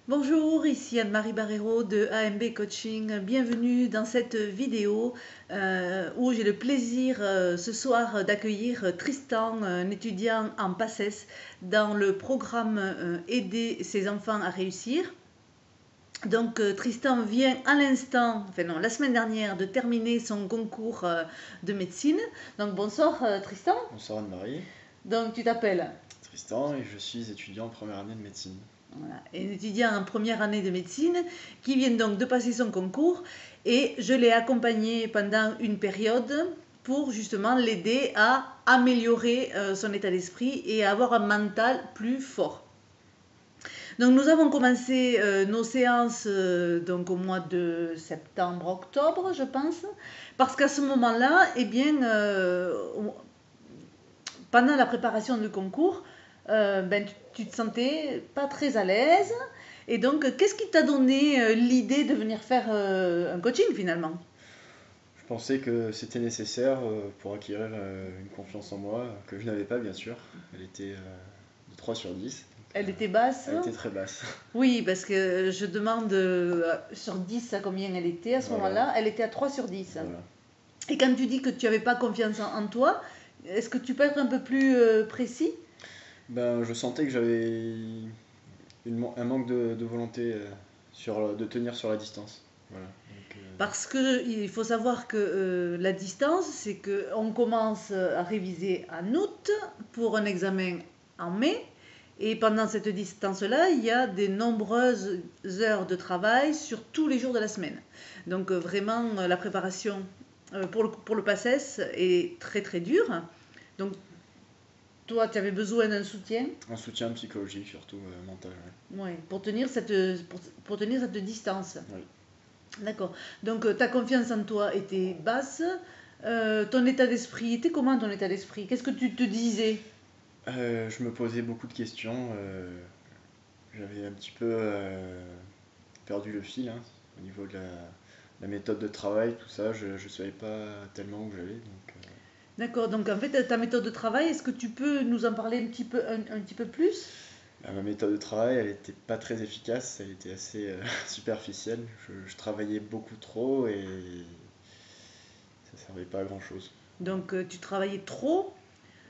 Bonjour, ici Anne-Marie Barrero de AMB Coaching. Bienvenue dans cette vidéo où j'ai le plaisir ce soir d'accueillir Tristan, un étudiant en PACES, dans le programme Aider ses enfants à réussir. Donc Tristan vient à l'instant, enfin non, la semaine dernière, de terminer son concours de médecine. Donc bonsoir Tristan. Bonsoir Anne-Marie, Donc tu t'appelles? Tristan et je suis étudiant en première année de médecine. Voilà. Un étudiant en première année de médecine qui vient donc de passer son concours et je l'ai accompagné pendant une période pour justement l'aider à améliorer son état d'esprit et à avoir un mental plus fort. Donc nous avons commencé nos séances donc au mois de septembre-octobre, je pense, parce qu'à ce moment-là, eh bien, pendant la préparation du concours, tu te sentais pas très à l'aise. Et donc, qu'est-ce qui t'a donné l'idée de venir faire un coaching finalement? Je pensais que c'était nécessaire pour acquérir une confiance en moi que je n'avais pas bien sûr. Elle était de 3 sur 10. Elle était basse? Elle était très basse. Oui, parce que je demande sur 10 à combien elle était à ce Voilà. moment-là. Elle était à 3 sur 10. Voilà. Et quand tu dis que tu n'avais pas confiance en toi, est-ce que tu peux être un peu plus précis? Je sentais que j'avais un manque de volonté de tenir sur la distance. Voilà. Parce qu'il faut savoir que la distance, c'est qu'on commence à réviser en août pour un examen en mai. Et pendant cette distance-là, il y a de nombreuses heures de travail sur tous les jours de la semaine. Donc vraiment, la préparation pour le PACES est très très dure. Donc toi, tu avais besoin d'un soutien? Un soutien psychologique surtout, mental. Oui, pour tenir pour tenir cette distance. Oui. D'accord. Donc ta confiance en toi était basse. Ton état d'esprit était comment, ton état d'esprit? Qu'est-ce que tu te disais? Je me posais beaucoup de questions. J'avais un petit peu perdu le fil hein, au niveau de la méthode de travail, tout ça. Je ne savais pas tellement où j'allais. D'accord. Donc en fait, ta méthode de travail, est-ce que tu peux nous en parler un petit peu plus? Ma méthode de travail, elle n'était pas très efficace. Elle était assez superficielle. Je travaillais beaucoup trop et ça servait pas à grand-chose. Donc tu travaillais trop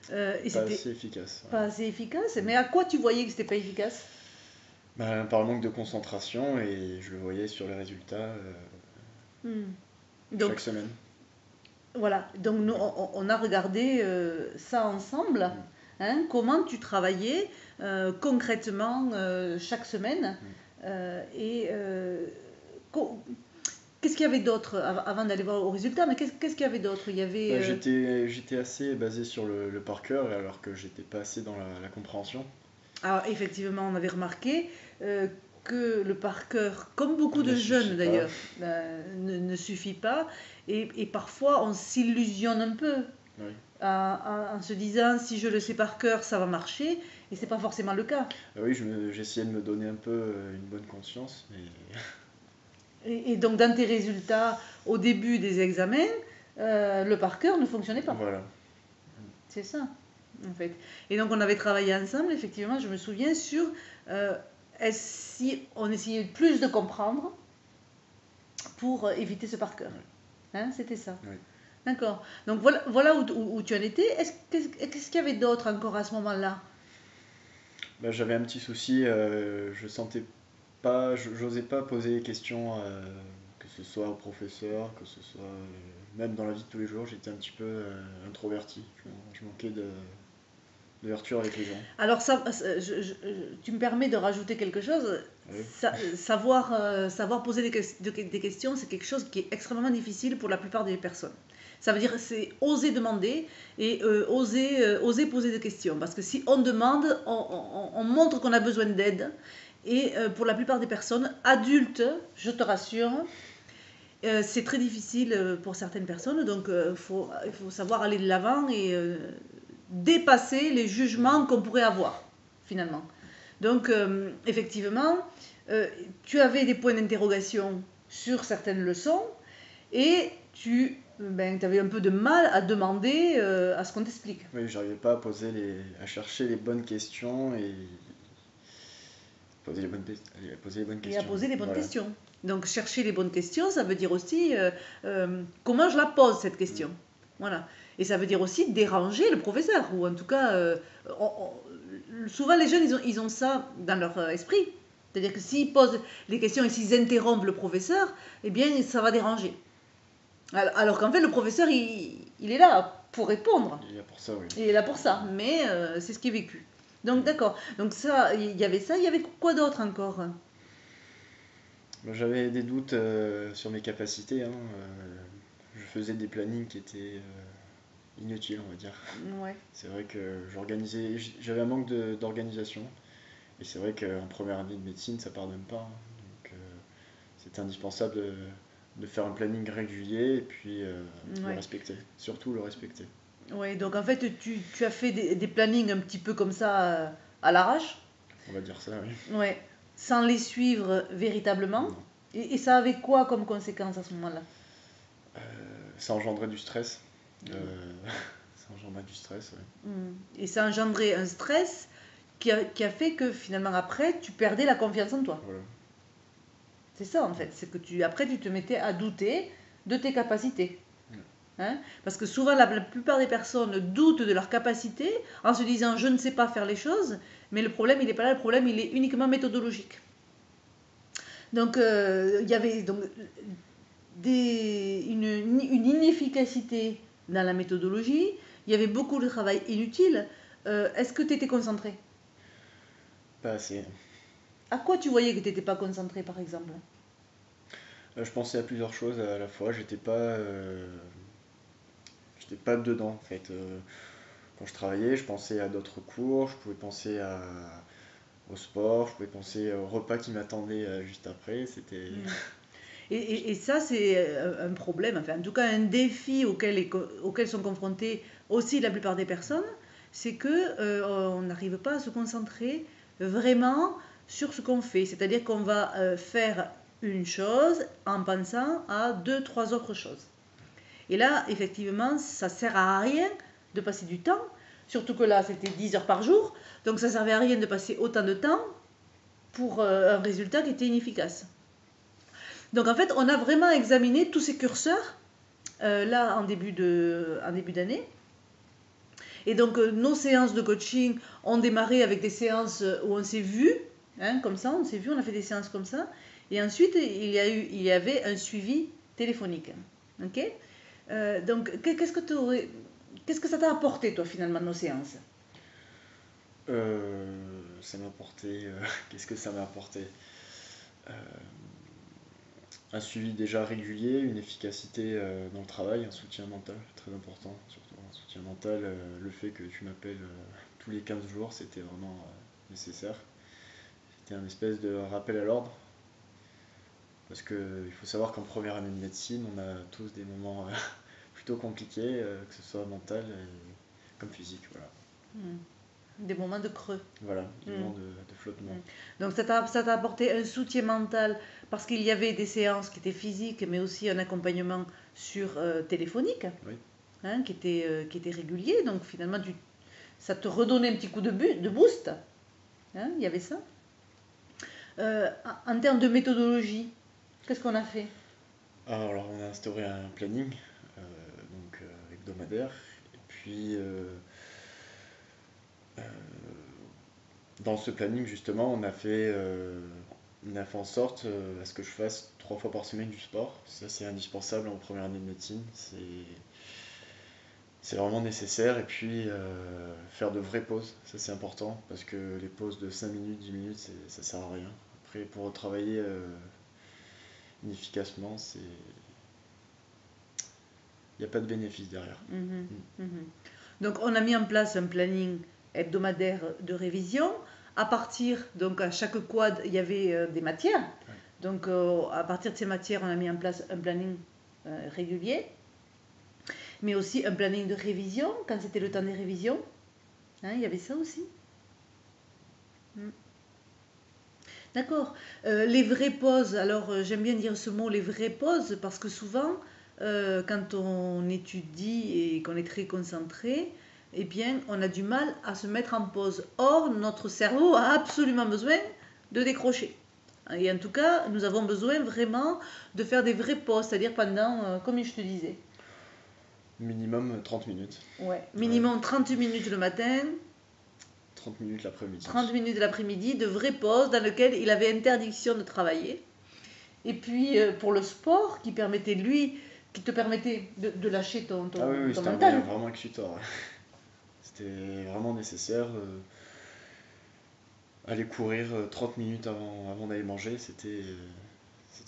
et Pas c'était assez efficace. pas assez efficace. Mais à quoi tu voyais que c'était pas efficace? Par le manque de concentration et je le voyais sur les résultats Hmm. chaque Donc semaine. voilà. Donc nous, on a regardé ça ensemble. Mm. Hein, comment tu travaillais concrètement chaque semaine Mm. et qu'est-ce qu'il y avait d'autre avant d'aller voir au résultat? Mais qu'est-ce qu'il y avait d'autre? Il y avait. J'étais assez basé sur le par cœur alors que j'étais pas assez dans la compréhension. Alors, effectivement, on avait remarqué que le par cœur, comme beaucoup Ne de suffit jeunes pas. d'ailleurs, ne suffit pas. Et parfois, on s'illusionne un peu Oui. en se disant si je le sais par cœur, ça va marcher. Et c'est pas forcément le cas. Oui, j'essayais de me donner un peu une bonne conscience, mais Et donc, dans tes résultats au début des examens, le par cœur ne fonctionnait pas. voilà. C'est ça, en fait. Et donc, on avait travaillé ensemble, effectivement, je me souviens, sur si on essayait plus de comprendre pour éviter ce par cœur. Oui. Hein, c'était ça. Oui. D'accord. Donc, voilà où tu en étais. Qu'est-ce qu'il y avait d'autre encore à ce moment-là? J'avais un petit souci, je sentais pas, j'osais pas poser des questions, que ce soit au professeur, que ce soit même dans la vie de tous les jours, j'étais un petit peu introverti. Je manquais d'ouverture avec les gens. Alors, tu me permets de rajouter quelque chose. Oui. Savoir poser des questions, c'est quelque chose qui est extrêmement difficile pour la plupart des personnes. Ça veut dire c'est oser demander et oser poser des questions. Parce que si on demande, on montre qu'on a besoin d'aide. Et pour la plupart des personnes, adultes, je te rassure, c'est très difficile pour certaines personnes. Donc il faut savoir aller de l'avant et dépasser les jugements qu'on pourrait avoir, finalement. Donc, effectivement, tu avais des points d'interrogation sur certaines leçons et tu avais un peu de mal à demander à ce qu'on t'explique. Oui, j'arrivais pas à à chercher les bonnes questions poser les bonnes et à questions. poser les bonnes Voilà. questions. Donc chercher les bonnes questions, ça veut dire aussi comment je la pose cette question. Voilà. Et ça veut dire aussi déranger le professeur, ou en tout cas, souvent les jeunes, ils ont ça dans leur esprit. C'est-à-dire que s'ils posent les questions et s'ils interrompent le professeur, eh bien, ça va déranger. Alors qu'en fait, le professeur, il est là pour répondre. Il y a pour ça, oui. Il est là pour ça, mais c'est ce qui est vécu. Donc d'accord. Donc ça, il y avait ça. Il y avait quoi d'autre encore? Moi, j'avais des doutes sur mes capacités, hein. Je faisais des plannings qui étaient inutiles, on va dire. Ouais. C'est vrai que j'avais un manque d'organisation. Et c'est vrai qu'en première année de médecine, ça pardonne pas, hein. Donc c'est indispensable de faire un planning régulier et puis le Ouais. respecter. Surtout le respecter. Ouais. Donc en fait, tu as fait des plannings un petit peu comme ça à l'arrache. On va dire ça, oui. Ouais. Sans les suivre véritablement. Non. Et ça avait quoi comme conséquence à ce moment-là? Euh, Ça engendrait du stress. Euh, Ça engendrait du stress, ouais. Et ça a engendré un stress qui a fait que finalement après, tu perdais la confiance en toi. Voilà. C'est ça en fait. C'est que après, tu te mettais à douter de tes capacités. Hein? Parce que souvent, la plupart des personnes doutent de leurs capacités en se disant je ne sais pas faire les choses, mais le problème, il n'est pas là, le problème, il est uniquement méthodologique. Donc, il y avait donc, une inefficacité dans la méthodologie, il y avait beaucoup de travail inutile. Est-ce que tu étais concentré? Pas assez. À quoi tu voyais que tu n'étais pas concentré, par exemple? Je pensais à plusieurs choses à la fois. J'étais pas dedans en fait. Quand je travaillais, je pensais à d'autres cours, je pouvais penser au sport, je pouvais penser au repas qui m'attendait juste après. C'était. Et ça, c'est un problème, enfin, en tout cas un défi auquel sont confrontées aussi la plupart des personnes, c'est que on n'arrive pas à se concentrer vraiment sur ce qu'on fait. C'est-à-dire qu'on va faire une chose en pensant à deux, trois autres choses. Et là, effectivement, ça sert à rien de passer du temps, surtout que là, c'était 10 heures par jour, donc ça servait à rien de passer autant de temps pour un résultat qui était inefficace. Donc en fait, on a vraiment examiné tous ces curseurs là en début d'année. Et donc nos séances de coaching ont démarré avec des séances où on s'est vu, hein, comme ça, on s'est vu, on a fait des séances comme ça. Et ensuite, il y avait un suivi téléphonique. Ok. Donc qu'est-ce que ça t'a apporté toi finalement nos séances? Ça m'a apporté. Qu'est-ce que ça m'a apporté? Euh, un suivi déjà régulier, une efficacité dans le travail, un soutien mental, très important, surtout un soutien mental. Le fait que tu m'appelles tous les 15 jours, c'était vraiment nécessaire. C'était un espèce de rappel à l'ordre. Parce qu'il faut savoir qu'en première année de médecine, on a tous des moments plutôt compliqués, que ce soit mental comme physique. Voilà, Des moments de creux. voilà des moments de flottement. Donc ça t'a apporté un soutien mental parce qu'il y avait des séances qui étaient physiques, mais aussi un accompagnement sur téléphonique, Oui. hein, qui était régulier. Donc finalement, ça te redonnait un petit coup de boost. Hein, il y avait ça. En termes de méthodologie, qu'est-ce qu'on a fait? Alors on a instauré un planning donc hebdomadaire. Et puis dans ce planning justement, on a fait en sorte à ce que je fasse 3 fois par semaine du sport. Ça c'est indispensable en première année de médecine. C'est vraiment nécessaire. Et puis faire de vraies pauses, ça c'est important parce que les pauses de 5 minutes, 10 minutes, ça sert à rien. Après pour travailler inefficacement, il n'y a pas de bénéfice derrière. Donc on a mis en place un planning hebdomadaire de révision. À partir, donc à chaque quad, il y avait des matières. Ouais. Donc à partir de ces matières, on a mis en place un planning régulier, mais aussi un planning de révision quand c'était le temps des révisions. Hein, il y avait ça aussi. D'accord. Les vraies pauses, alors j'aime bien dire ce mot, les vraies pauses, parce que souvent, quand on étudie et qu'on est très concentré, eh bien, on a du mal à se mettre en pause. Or, notre cerveau a absolument besoin de décrocher. Et en tout cas, nous avons besoin vraiment de faire des vraies pauses, c'est-à-dire pendant, comme je te disais, Minimum 30 minutes. ouais, minimum 30 minutes le matin, 30 minutes l'après-midi. 30 minutes l'après-midi, de vraies pauses dans lesquelles il avait interdiction de travailler. Et puis pour le sport, qui te permettait de lâcher ton Ah oui, ton c'était un mental. moyen vraiment exutoire. Ouais. C'était vraiment nécessaire. Aller courir 30 minutes avant d'aller manger, c'était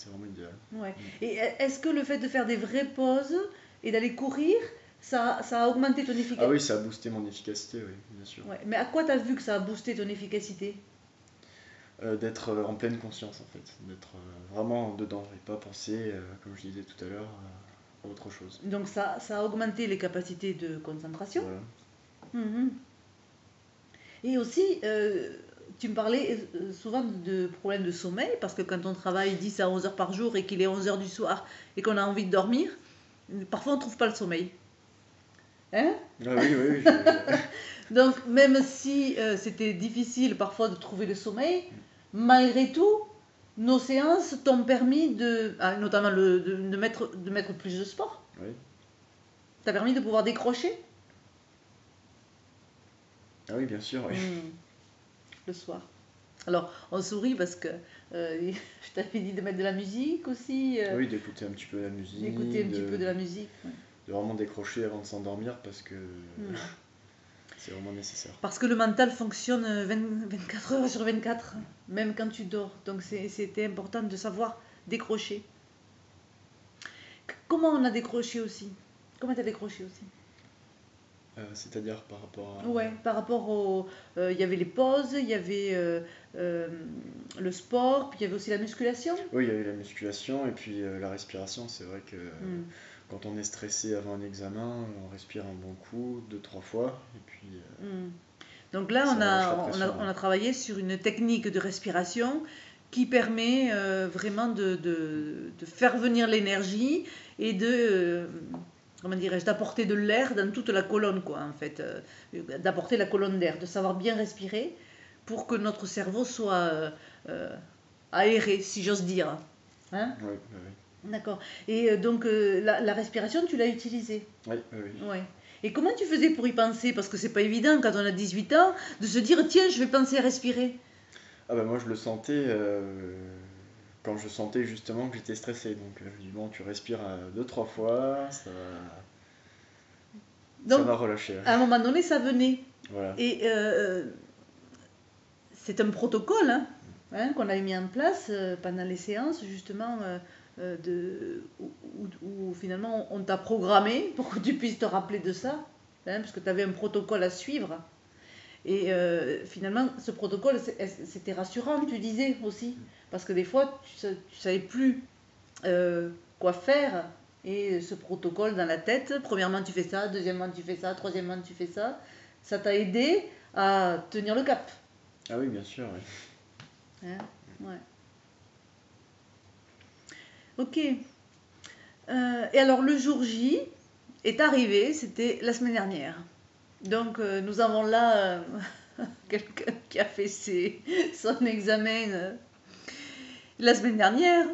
vraiment idéal. Ouais. Et est-ce que le fait de faire des vraies pauses et d'aller courir, ça a augmenté ton efficacité? Ah oui, ça a boosté mon efficacité, oui, bien sûr. Ouais. Mais à quoi tu as vu que ça a boosté ton efficacité? D'être en pleine conscience, en fait. D'être vraiment dedans et pas penser, comme je disais tout à l'heure, à autre chose. Donc ça a augmenté les capacités de concentration. Voilà. Mhm. Et aussi, tu me parlais souvent de problèmes de sommeil, parce que quand on travaille 10 à 11 heures par jour et qu'il est 11 heures du soir et qu'on a envie de dormir, parfois on ne trouve pas le sommeil. Hein? Ah oui, oui, Donc même si c'était difficile parfois de trouver le sommeil, malgré tout, nos séances t'ont permis notamment de mettre plus de sport. oui. T'as permis de pouvoir décrocher Ah oui, bien sûr, oui. le soir. Alors, on sourit parce que je t'avais dit de mettre de la musique aussi. Oui, d'écouter un petit peu la musique. D'écouter un petit peu de la musique. Ouais. De vraiment décrocher avant de s'endormir parce que c'est vraiment nécessaire. Parce que le mental fonctionne 24 heures sur 24, même quand tu dors. Donc c'était important de savoir décrocher. Comment on a décroché aussi? Comment tu as décroché aussi? C'est-à-dire par rapport à... Ouais, par rapport au... Il y avait les pauses, il y avait le sport, puis il y avait aussi la musculation. Oui, il y a eu la musculation et puis la respiration. C'est vrai que quand on est stressé avant un examen, on respire un bon coup, 2-3 fois. Et puis, Donc là, ça on relâche la a, pression, on ouais. a travaillé sur une technique de respiration qui permet vraiment de faire venir l'énergie et comment dirais-je, d'apporter de l'air dans toute la colonne, quoi, en fait. D'apporter la colonne d'air, de savoir bien respirer pour que notre cerveau soit aéré, si j'ose dire. Hein? Oui, oui, oui. D'accord. Et donc, la respiration, tu l'as utilisée. Oui, oui, oui. Ouais. Et comment tu faisais pour y penser? Parce que c'est pas évident quand on a 18 ans de se dire tiens, je vais penser à respirer. Ah bah moi je le sentais quand je sentais justement que j'étais stressé. Donc je dis bon, tu respires 2-3 fois, ça Donc, m'a relâché. Ouais. à un moment donné, ça venait. Voilà. Et c'est un protocole qu'on a mis en place pendant les séances, justement, où finalement on t'a programmé pour que tu puisses te rappeler de ça, parce que tu avais un protocole à suivre. Et finalement, ce protocole, c'était rassurant, tu disais aussi, parce que des fois, tu savais plus quoi faire. Et ce protocole dans la tête, premièrement tu fais ça, deuxièmement tu fais ça, troisièmement tu fais ça, ça t'a aidé à tenir le cap. Ah oui, bien sûr, oui. Hein? Ouais. Ok. Et alors le jour J est arrivé, c'était la semaine dernière. Donc nous avons là quelqu'un qui a fait son examen la semaine dernière.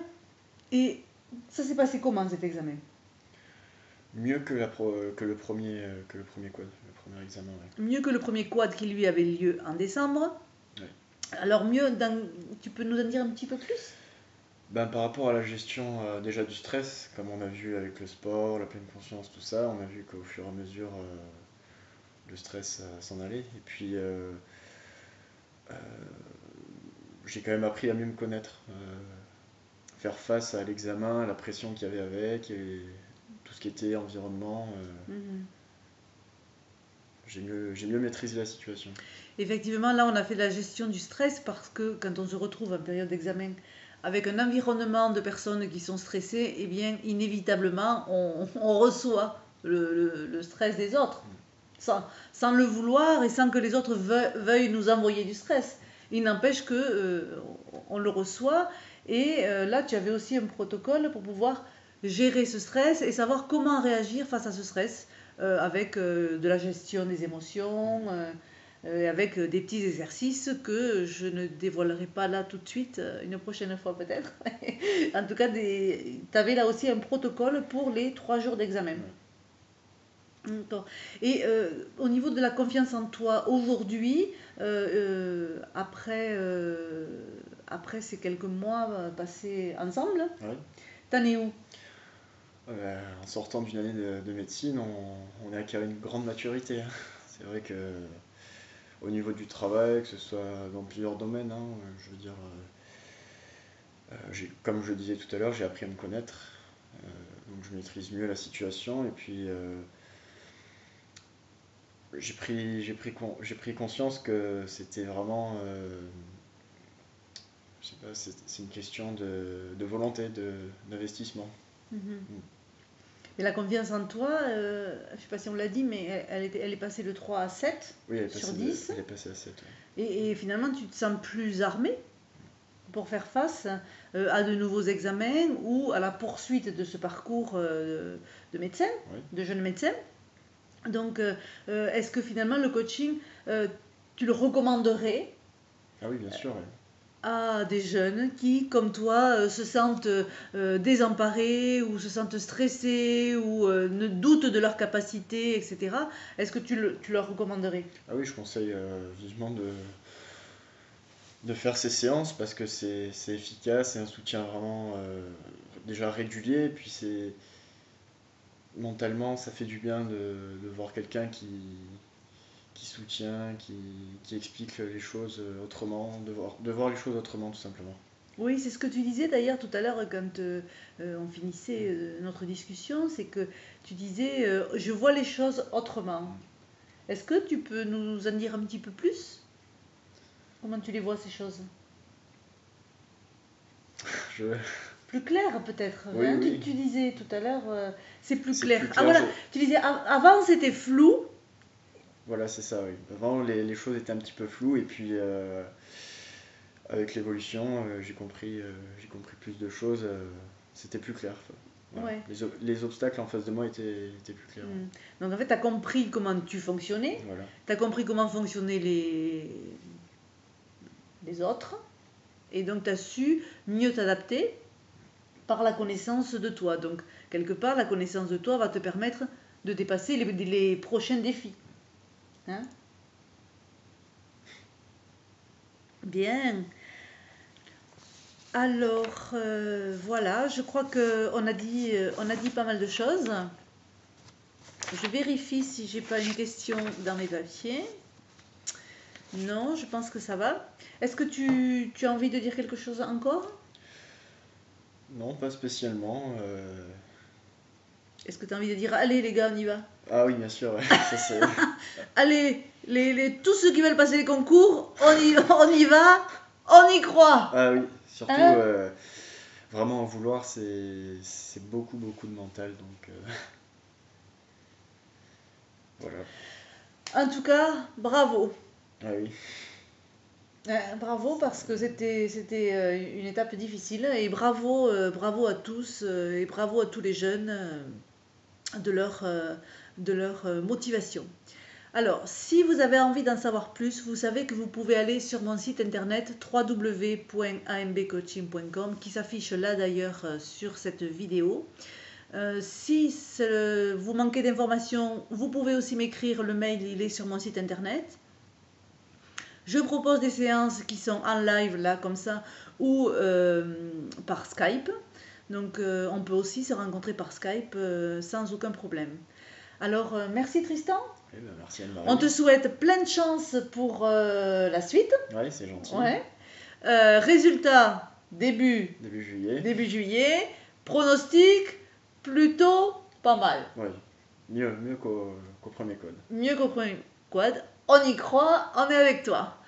Et ça s'est passé comment cet examen? Mieux que le premier quad, le premier examen. Ouais. Mieux que le premier quad qui lui avait lieu en décembre. Ouais. Alors mieux, tu peux nous en dire un petit peu plus? Ben, par rapport à la gestion déjà du stress, comme on a vu avec le sport, la pleine conscience, tout ça, on a vu qu'au fur et à mesure le stress s'en allait. Et puis j'ai quand même appris à mieux me connaître, faire face à l'examen, à la pression qu'il y avait avec, et tout ce qui était environnement. J'ai mieux maîtrisé la situation. Effectivement, là on a fait la gestion du stress parce que quand on se retrouve en période d'examen avec un environnement de personnes qui sont stressées, eh bien inévitablement on reçoit le stress des autres sans le vouloir et sans que les autres veuillent nous envoyer du stress. Il n'empêche que on le reçoit et là tu avais aussi un protocole pour pouvoir gérer ce stress et savoir comment réagir face à ce stress avec de la gestion des émotions, avec des petits exercices que je ne dévoilerai pas là tout de suite, une prochaine fois peut-être. En tout cas, tu avais là aussi un protocole pour les 3 jours d'examen. Ouais. D'accord. Et au niveau de la confiance en toi aujourd'hui, après ces quelques mois passés ensemble, Ouais. t'en es où? En sortant d'une année de médecine, on a acquis une grande maturité, hein. C'est vrai que au niveau du travail, que ce soit dans plusieurs domaines, hein, je veux dire, comme je le disais tout à l'heure, j'ai appris à me connaître, donc je maîtrise mieux la situation, et puis j'ai pris conscience que c'était vraiment, je sais pas, c'est une question de volonté, d'investissement. Mhm. Et la confiance en toi, je ne sais pas si on l'a dit, mais elle est passée de 3 à 7 Oui, sur 10. elle est passée à 7. Ouais. Et finalement, tu te sens plus armé pour faire face à de nouveaux examens ou à la poursuite de ce parcours de médecin, Oui. de jeune médecin. Donc, est-ce que finalement le coaching, tu le recommanderais Ah oui, bien sûr. Ouais. à des jeunes qui, comme toi, se sentent désemparés ou se sentent stressés ou ne doutent de leur capacité, etc. Est-ce que tu leur recommanderais? Ah oui, je conseille vivement de faire ces séances parce que c'est efficace, c'est un soutien vraiment déjà régulier, et puis c'est mentalement ça fait du bien de voir quelqu'un qui soutient, qui explique les choses autrement, de voir les choses autrement tout simplement. Oui, c'est ce que tu disais d'ailleurs tout à l'heure quand on finissait notre discussion, c'est que tu disais je vois les choses autrement. Est-ce que tu peux nous en dire un petit peu plus? Comment tu les vois ces choses? Je... Plus clair peut-être, Oui, hein, oui, tu disais tout à l'heure, c'est plus c'est clair. plus Ah clair. voilà, tu disais avant c'était flou. Voilà, c'est ça, oui. Avant, les choses étaient un petit peu floues, et puis avec l'évolution, j'ai compris plus de choses, c'était plus clair. Voilà. Ouais. Les obstacles en face de moi étaient plus clairs. Hmm. Donc en fait, tu as compris comment tu fonctionnais, Voilà. tu as compris comment fonctionnaient les autres, et donc tu as su mieux t'adapter par la connaissance de toi. Donc quelque part, la connaissance de toi va te permettre de dépasser les prochains défis. Hein? Bien. Alors, voilà, je crois qu'on on a dit pas mal de choses. Je vérifie si j'ai pas une question dans mes papiers. Non, je pense que ça va. Est-ce que tu as envie de dire quelque chose encore? Non, pas spécialement. Est-ce que tu as envie de dire, allez les gars, on y va? Ah oui, bien sûr, ouais. Ça, c'est... Allez, tous ceux qui veulent passer les concours, on y va, on y croit. Ah oui, surtout, Hein? vraiment en vouloir, c'est beaucoup, beaucoup de mental, donc voilà. En tout cas, bravo. Ah oui, Bravo parce que c'était une étape difficile et bravo, bravo à tous et bravo à tous les jeunes de leur motivation. Alors, si vous avez envie d'en savoir plus, vous savez que vous pouvez aller sur mon site internet www.ambcoaching.com qui s'affiche là d'ailleurs sur cette vidéo. Si vous manquez d'informations, vous pouvez aussi m'écrire, le mail il est sur mon site internet. Je propose des séances qui sont en live là comme ça ou par Skype. Donc on peut aussi se rencontrer par Skype sans aucun problème. Alors merci Tristan. eh ben, merci Anne-Marie. On te souhaite plein de chance pour la suite. Ouais, c'est gentil. Ouais. Résultat Début juillet. début juillet. Pronostic plutôt pas mal. Ouais, mieux qu'au premier code. Mieux qu'au premier quad. On y croit, on est avec toi.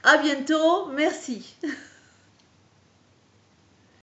À bientôt, merci.